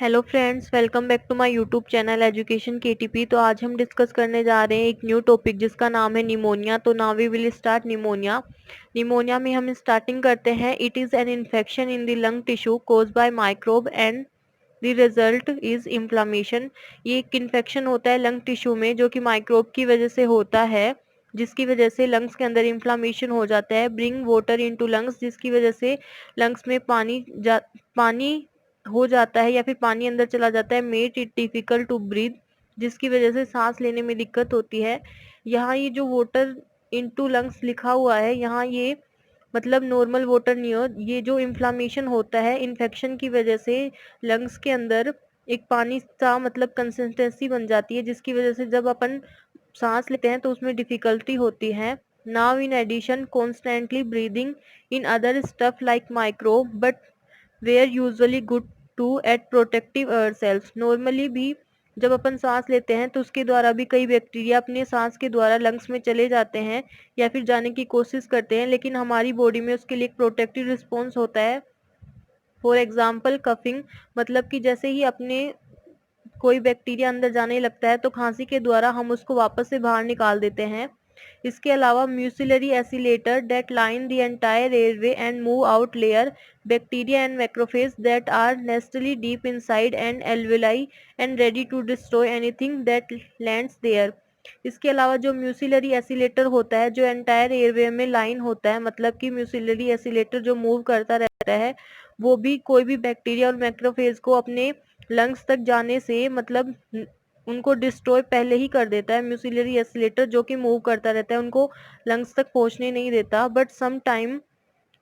Hello friends, welcome back to my YouTube channel education KTP. तो आज हम discuss करने जा रहे हैं एक न्यू टॉपिक जिसका नाम है निमोनिया। तो now we will start pneumonia. Pneumonia में हम स्टार्टिंग करते हैं। It is an infection in the lung tissue caused by microbe and the result is inflammation. ये एक इन्फेक्शन होता है लंग टिश्यू में जो कि माइक्रोब की वजह से होता है, जिसकी वजह से लंग्स के अंदर इन्फ्लामेशन हो जाता है। ब्रिंग वाटर इनटू लंग्स, जिसकी वजह से लंग्स में पानी हो जाता है या फिर पानी अंदर चला जाता है। Made it difficult to breathe, जिसकी वजह से सांस लेने में दिक्कत होती है। यहाँ ये जो वाटर इनटू लंग्स लिखा हुआ है, यहाँ ये मतलब नॉर्मल वाटर नहीं हो। ये जो इन्फ्लामेशन होता है इन्फेक्शन की वजह से लंग्स के अंदर एक पानी सा मतलब कंसिस्टेंसी बन जाती है, जिसकी वजह से जब अपन सांस लेते हैं तो उसमें डिफिकल्टी होती है। Now in addition constantly breathing in other stuff like microbe but we're usually good to at protective self. Normally भी जब अपन सांस लेते हैं तो उसके द्वारा भी कई बैक्टीरिया अपने सांस के द्वारा लंग्स में चले जाते हैं या फिर जाने की कोशिश करते हैं, लेकिन हमारी बॉडी में उसके लिए एक प्रोटेक्टिव रिस्पॉन्स होता है। फॉर एग्जाम्पल कफिंग, मतलब कि जैसे ही अपने कोई बैक्टीरिया अंदर जाने लगता है तो खांसी के द्वारा हम उसको वापस से बाहर निकाल देते हैं। इसके अलावा mucociliary escalator that line the entire airway and move out layer bacteria and macrophage that are nestled deep inside and alveoli and ready to destroy anything that lands there. इसके अलावा जो म्यूसिलरी एसिलेटर होता है जो एंटायर एयरवे में line होता है, मतलब कि म्यूसिलरी एसिलेटर जो मूव करता रहता है वो भी कोई भी बैक्टीरिया और मैक्रोफेज को अपने लंग्स तक जाने से मतलब उनको डिस्ट्रॉय पहले ही कर देता है। म्यूसिलरी एसिलेटर जो कि मूव करता रहता है उनको लंग्स तक पहुंचने नहीं देता। But some time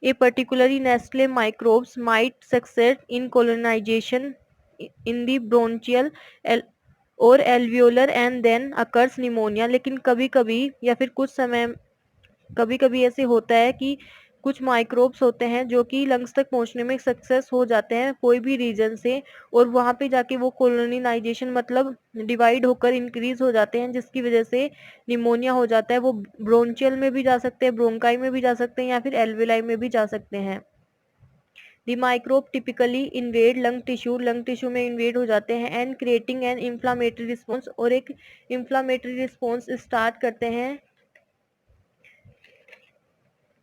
a particularly nestle microbes might succeed in colonisation in the bronchial और alveolar and then occurs pneumonia. लेकिन कभी कभी या फिर कुछ समय कभी कभी ऐसे होता है कि कुछ माइक्रोब्स होते हैं जो कि लंग्स तक पहुंचने में सक्सेस हो जाते हैं कोई भी रीजन से, और वहां पे जाके वो कोलोनाइजेशन मतलब डिवाइड होकर इंक्रीज हो जाते हैं, जिसकी वजह से निमोनिया हो जाता है। वो ब्रोंचियल में भी जा सकते हैं, ब्रोंकाई में भी जा सकते हैं या फिर एल्वेलाई में भी जा सकते हैं। The microbe typically invade lung tissue में इन्वेड हो जाते हैं and creating an inflammatory response, और एक इन्फ्लामेटरी रिस्पॉन्स स्टार्ट करते हैं।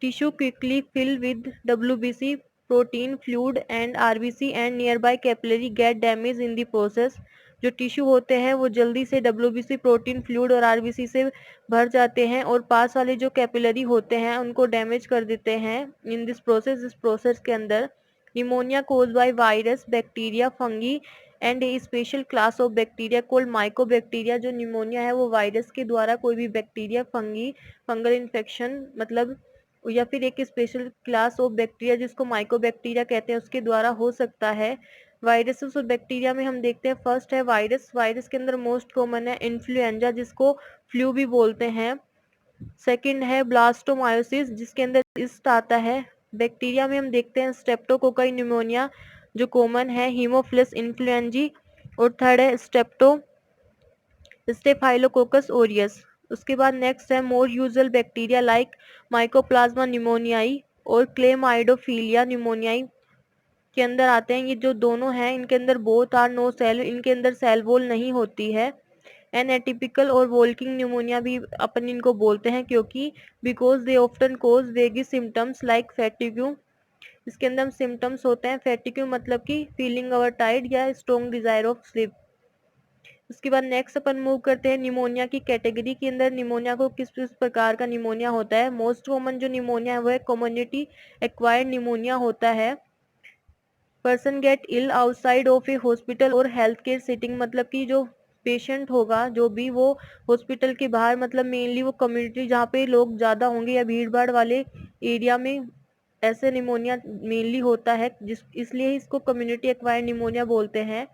Tissue quickly fill with WBC, protein, fluid and RBC and nearby capillary get damaged in the process। जो tissue होते हैं वो जल्दी से WBC, प्रोटीन, फ्लूइड और RBC से भर जाते हैं और पास वाले जो कैपिलरी होते हैं उनको डैमेज कर देते हैं इन दिस प्रोसेस। इस प्रोसेस के अंदर pneumonia caused by virus, bacteria, fungi and a special class of bacteria called mycobacteria. जो निमोनिया है वो वायरस के द्वारा कोई भी बैक्टीरिया, फंगल इन्फेक्शन मतलब या फिर एक स्पेशल क्लास ऑफ बैक्टीरिया जिसको माइकोबैक्टीरिया कहते हैं उसके द्वारा हो सकता है। वायरसेस और बैक्टीरिया में हम देखते हैं फर्स्ट है वायरस। वायरस के अंदर मोस्ट कॉमन है इन्फ्लुएंजा जिसको फ्लू भी बोलते हैं। सेकंड है ब्लास्टोमायोसिस जिसके अंदर इस्ट आता है। बैक्टीरिया में हम देखते हैं स्ट्रेप्टोकोकाई निमोनिया जो कॉमन है, हीमोफिलस इन्फ्लुएंजी, और थर्ड है स्टेफाइलोकोकस ओरियस। उसके बाद नेक्स्ट है more usual bacteria like mycoplasma pneumoniae और क्लेमाइडोफिलिया निमोनियाई के अंदर आते हैं। ये जो दोनों हैं इनके अंदर बोथ आर नो सेल, इनके अंदर सेल वॉल नहीं होती है। एनेटिपिकल और वोल्किंग निमोनिया भी अपन इनको बोलते हैं क्योंकि बिकॉज दे ऑफ्टन कोज वेगी सिम्टम्स लाइक फैटिग्यू। इसके अंदर सिम्टम्स होते हैं फैटिग्यू मतलब कि फीलिंग अवर टाइड या स्ट्रॉन्ग डिजायर ऑफ स्लीप। उसके बाद नेक्स्ट अपन मूव करते हैं निमोनिया की कैटेगरी के अंदर। निमोनिया को किस किस प्रकार का निमोनिया होता है। मोस्ट कॉमन जो निमोनिया है वो है कम्युनिटी एक्वायर्ड निमोनिया होता है। Person get ill outside of a hospital और हेल्थ केयर सिटिंग, मतलब कि जो पेशेंट होगा जो भी वो हॉस्पिटल के बाहर मतलब मेनली वो कम्युनिटी जहाँ पे लोग ज़्यादा होंगे या भीड़ भाड़ वाले एरिया में ऐसे निमोनिया मेनली होता है, जिस इसलिए इसको कम्युनिटी एक्वायर्ड निमोनिया बोलते हैं।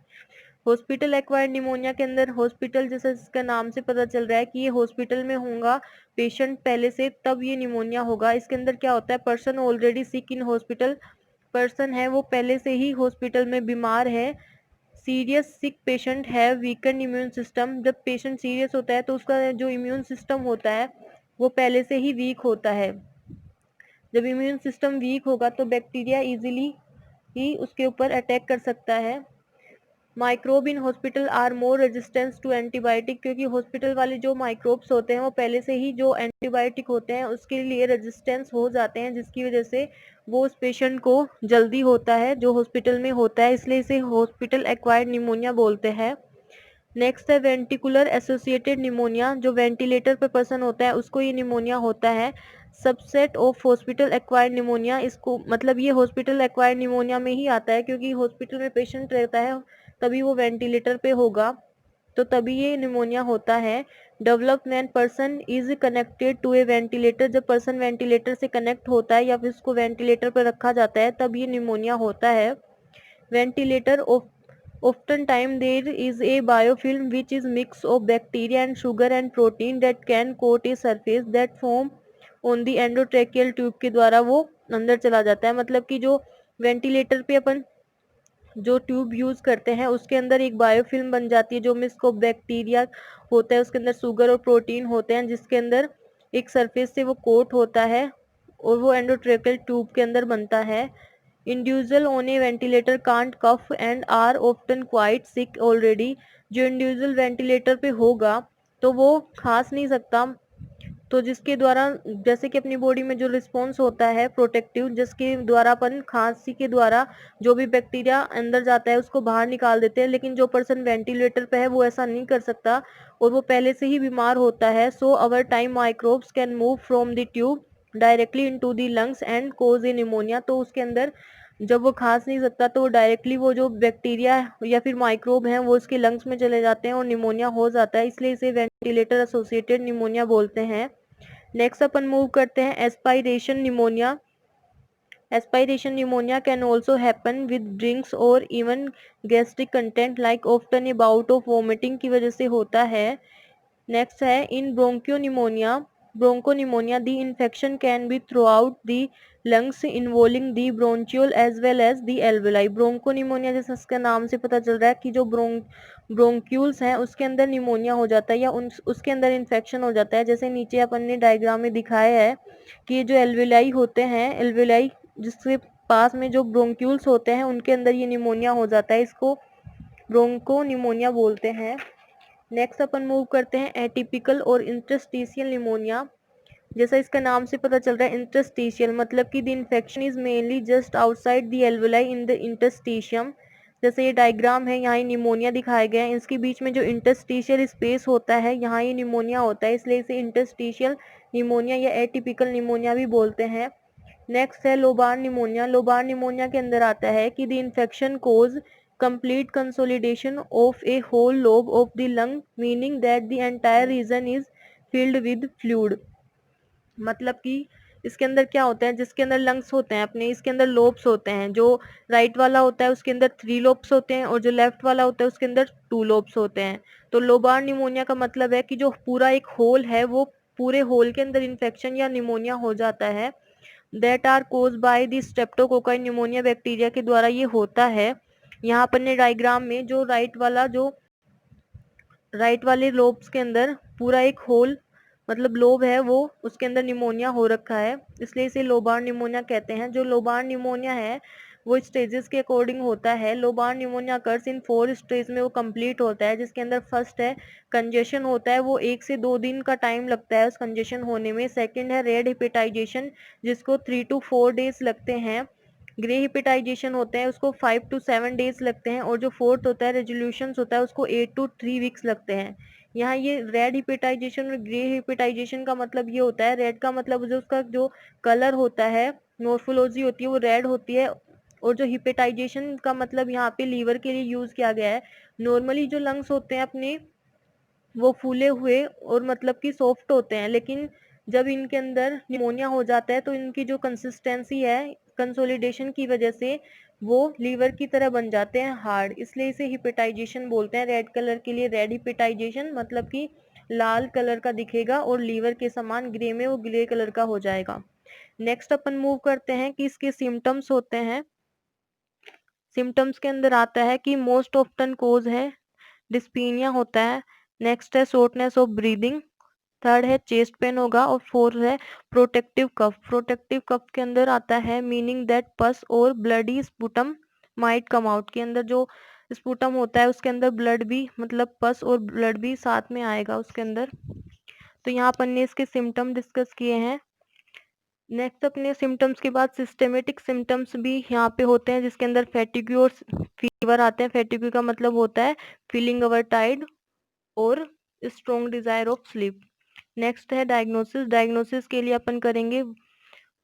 हॉस्पिटल एक्वायर्ड निमोनिया के अंदर हॉस्पिटल जैसे इसका नाम से पता चल रहा है कि ये हॉस्पिटल में होगा पेशेंट पहले से तब ये निमोनिया होगा। इसके अंदर क्या होता है, person already sick in hospital, person है वो पहले से ही हॉस्पिटल में बीमार है। सीरियस सिक पेशेंट है वीकन इम्यून सिस्टम, जब पेशेंट सीरियस होता है तो उसका जो इम्यून सिस्टम होता है वो पहले से ही वीक होता है। जब इम्यून सिस्टम वीक होगा तो बैक्टीरिया इजीली ही उसके ऊपर अटैक कर सकता है। Microbe in hospital are more resistance to antibiotic, क्योंकि हॉस्पिटल वाले जो माइक्रोब्स होते हैं वो पहले से ही जो एंटीबायोटिक होते हैं उसके लिए रेजिस्टेंस हो जाते हैं, जिसकी वजह से वो उस पेशेंट को जल्दी होता है जो हॉस्पिटल में होता है, इसलिए इसे हॉस्पिटल एक्वायर्ड निमोनिया बोलते हैं। नेक्स्ट है वेंटिकुलर एसोसिएटेड निमोनिया, जो वेंटिलेटर पे पर्सन होता है उसको ये निमोनिया होता है। Subset of hospital acquired pneumonia, इसको मतलब ये हॉस्पिटल एक्वायर्ड निमोनिया में ही आता है, क्योंकि हॉस्पिटल में पेशेंट रहता है तभी वो वेंटिलेटर पे होगा, तो तभी ये निमोनिया होता है। Develop when person is connected to a ventilator, जब पर्सन वेंटिलेटर से कनेक्ट होता है या फिर उसको वेंटिलेटर पर रखा जाता है तब ये निमोनिया होता है। Ventilator often time there is a biofilm which is mix of bacteria and sugar and protein that can coat a surface that form on the endotracheal tube के द्वारा वो अंदर चला जाता है। मतलब कि जो वेंटिलेटर पे अपन जो ट्यूब यूज करते हैं उसके अंदर एक बायोफिल्म बन जाती है जो मिक्स ऑफ बैक्टीरिया होता है, उसके अंदर शुगर और प्रोटीन होते हैं, जिसके अंदर एक सरफेस से वो कोट होता है और वो एंडोट्रेकियल ट्यूब के अंदर बनता है। Individual on a ventilator can't cough and are often quite sick already, जो इंडिविजुअल वेंटिलेटर पे होगा तो वो खांस नहीं सकता, तो जिसके द्वारा जैसे कि अपनी बॉडी में जो रिस्पॉन्स होता है प्रोटेक्टिव, जिसके द्वारा अपन खांसी के द्वारा जो भी बैक्टीरिया अंदर जाता है उसको बाहर निकाल देते हैं, लेकिन जो पर्सन वेंटिलेटर पे है वो ऐसा नहीं कर सकता और वो पहले से ही बीमार होता है। So our time microbes can move from the tube directly into the lungs and cause a pneumonia, तो उसके अंदर जब वो खांस नहीं सकता तो डायरेक्टली वो जो बैक्टीरिया या फिर माइक्रोब हैं वो उसके लंग्स में चले जाते हैं और निमोनिया हो जाता है, इसलिए इसे वेंटिलेटर एसोसिएटेड निमोनिया बोलते हैं। नेक्स्ट अपन मूव करते हैं aspiration pneumonia. Aspiration pneumonia can also happen with drinks और even gastric content like often a bout of vomiting की वजह से होता है। नेक्स्ट है in bronchopneumonia, bronchopneumonia the infection can be throughout the lungs involving the bronchiole as well as the alveoli. Bronchopneumonia जैसे इसका नाम से पता चल रहा है कि जो ब्रोंक्यूल्स हैं उसके अंदर निमोनिया हो जाता है या उसके अंदर इन्फेक्शन हो जाता है। जैसे नीचे अपन ने डायग्राम में दिखाया है कि जो एल्वेलाई होते हैं, एल्वेलाई जिसके पास में जो ब्रोंक्यूल्स होते हैं उनके अंदर ये निमोनिया हो जाता है, इसको ब्रोंकोनिमोनिया बोलते हैं। नेक्स्ट अपन मूव करते हैं एटिपिकल और इंटरस्टिशियल निमोनिया। जैसा इसका नाम से पता चल रहा है इंटरस्टिशियल मतलब कि the infection is mainly just outside the alveoli in the interstitium. जैसे ये डायग्राम है, यहाँ ये निमोनिया दिखाया गया है, इसके बीच में जो इंटरस्टिशियल स्पेस होता है यहाँ ये निमोनिया होता है, इसलिए इसे इंटरस्टिशियल निमोनिया या एटिपिकल निमोनिया भी बोलते हैं। नेक्स्ट है लोबार निमोनिया। लोबार निमोनिया के अंदर आता है कि the infection caused complete consolidation of a whole lobe of the lung meaning that the entire region is filled with fluid। मतलब कि इसके अंदर क्या होता है, जिसके अंदर लंग्स होते हैं अपने, इसके अंदर लोब्स होते हैं, जो राइट वाला होता है उसके अंदर 3 लोब्स होते हैं और जो लेफ्ट वाला होता है उसके अंदर 2 लोब्स होते हैं। तो लोबार निमोनिया का मतलब है कि जो पूरा एक होल है वो पूरे होल के अंदर इन्फेक्शन या निमोनिया हो जाता है। That are caused by the streptococci pneumonia bacteria के द्वारा ये होता है। यहाँ पर ने डायग्राम में जो राइट वाले लोब्स के अंदर पूरा एक होल मतलब लोब है वो उसके अंदर निमोनिया हो रखा है, इसलिए इसे लोबार निमोनिया कहते हैं। जो लोबार निमोनिया है वो स्टेजेस के अकॉर्डिंग होता है। लोबार निमोनिया कर्स इन 4 स्टेज में वो कंप्लीट होता है, जिसके अंदर फर्स्ट है कंजेशन होता है, वो 1 से 2 दिन का टाइम लगता है उस कंजेशन होने में। सेकंड है रेड हिपेटाइजेशन जिसको 3 to 4 डेज लगते हैं। ग्रे हिपेटाइजेशन होते हैं उसको 5 to 7 डेज लगते हैं और जो फोर्थ होता है रेजोल्यूशन होता है उसको 8 to 3 वीक्स लगते हैं। यहाँ ये रेड हिपेटाइजेशन और ग्रे हिपेटाइजेशन का मतलब ये होता है, रेड का मतलब जो उसका जो कलर होता है मॉर्फोलॉजी होती है वो रेड होती है, और जो हिपेटाइजेशन का मतलब यहाँ पे लीवर के लिए यूज किया गया है। नॉर्मली जो लंग्स होते हैं अपने वो फूले हुए और मतलब कि सॉफ्ट होते हैं, लेकिन जब इनके अंदर निमोनिया हो जाता है तो इनकी जो कंसिस्टेंसी है कंसोलिडेशन की वजह से वो लीवर की तरह बन जाते हैं हार्ड, इसलिए इसे हिपेटाइजेशन बोलते हैं। रेड कलर के लिए रेड हिपेटाइजेशन मतलब कि लाल कलर का दिखेगा और लीवर के समान, ग्रे में वो ग्रे कलर का हो जाएगा। नेक्स्ट अपन मूव करते हैं कि इसके सिम्टम्स होते हैं। सिम्टम्स के अंदर आता है कि मोस्ट ऑफ्टन कोज है डिस्पीनिया होता है। नेक्स्ट है शॉर्टनेस ऑफ ब्रीदिंग। थर्ड है चेस्ट पेन होगा और फोर्थ है प्रोटेक्टिव कफ। प्रोटेक्टिव कफ के अंदर आता है मीनिंग दैट पस और bloody sputum might come out, के अंदर जो स्पूटम होता है उसके अंदर ब्लड भी, मतलब पस और ब्लड भी साथ में आएगा उसके अंदर। तो यहाँ अपन ने इसके सिम्टम डिस्कस किए हैं। नेक्स्ट अपने सिम्टम्स के बाद सिस्टेमेटिक सिम्टम्स भी यहाँ पे होते हैं, जिसके अंदर फैटिग्यू और फीवर आते हैं। फैटिग्यू का मतलब होता है फीलिंग ओवर टायर्ड और strong desire of sleep. Next है डायग्नोसिस। डायग्नोसिस के लिए अपन करेंगे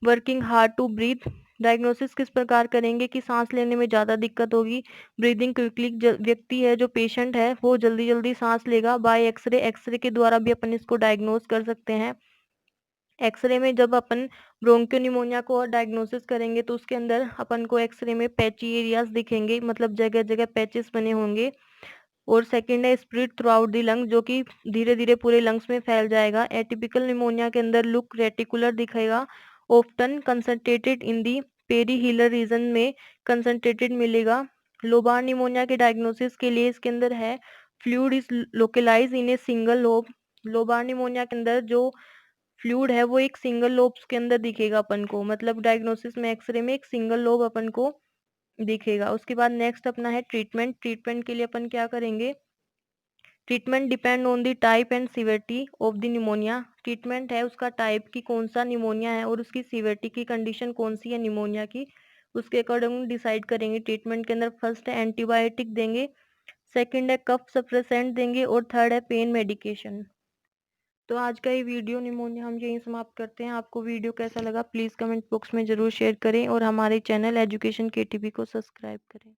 working hard to breathe. Diagnosis किस प्रकार करेंगे कि सांस लेने में ज़्यादा दिक्कत होगी, ब्रीदिंग क्विकली, व्यक्ति है जो पेशेंट है वो जल्दी जल्दी सांस लेगा। बाय एक्सरे, एक्सरे के द्वारा भी अपन इसको डायग्नोस कर सकते हैं। एक्सरे में जब अपन ब्रोंकोनिमोनिया को डायग्नोसिस करेंगे तो उसके अंदर अपन को एक्सरे में पैची एरियाज दिखेंगे, मतलब जगह जगह पैचेस बने होंगे। और सेकंड है spread through out the lung, जो कि धीरे धीरे पूरे लंग्स में फैल जाएगा। एटिपिकल निमोनिया के अंदर लुक रेटिकुलर दिखेगा, often concentrated in the perihilar region में कंसंट्रेटेड मिलेगा। लोबार निमोनिया के डायग्नोसिस के लिए इसके अंदर है fluid is localize in a single lobe. Lobar pneumonia के अंदर जो फ्लूइड है वो एक सिंगल लोब्स के अंदर दिखेगा अपन को, मतलब डायग्नोसिस में एक्सरे में एक सिंगल लोब अपन को दिखेगा। उसके बाद नेक्स्ट अपना है ट्रीटमेंट। ट्रीटमेंट के लिए अपन क्या करेंगे, treatment depend on the type and severity of the pneumonia. Treatment है उसका टाइप की कौन सा निमोनिया है और उसकी सीवियरिटी की कंडीशन कौन सी है निमोनिया की, उसके अकॉर्डिंग डिसाइड करेंगे। ट्रीटमेंट के अंदर फर्स्ट है एंटीबायोटिक देंगे, सेकंड है कफ सप्रेसेंट देंगे और थर्ड है पेन मेडिकेशन। तो आज का ये वीडियो निमोनिया हम यहीं समाप्त करते हैं। आपको वीडियो कैसा लगा प्लीज़ कमेंट बॉक्स में ज़रूर शेयर करें और हमारे चैनल एजुकेशन केटीपी को सब्सक्राइब करें।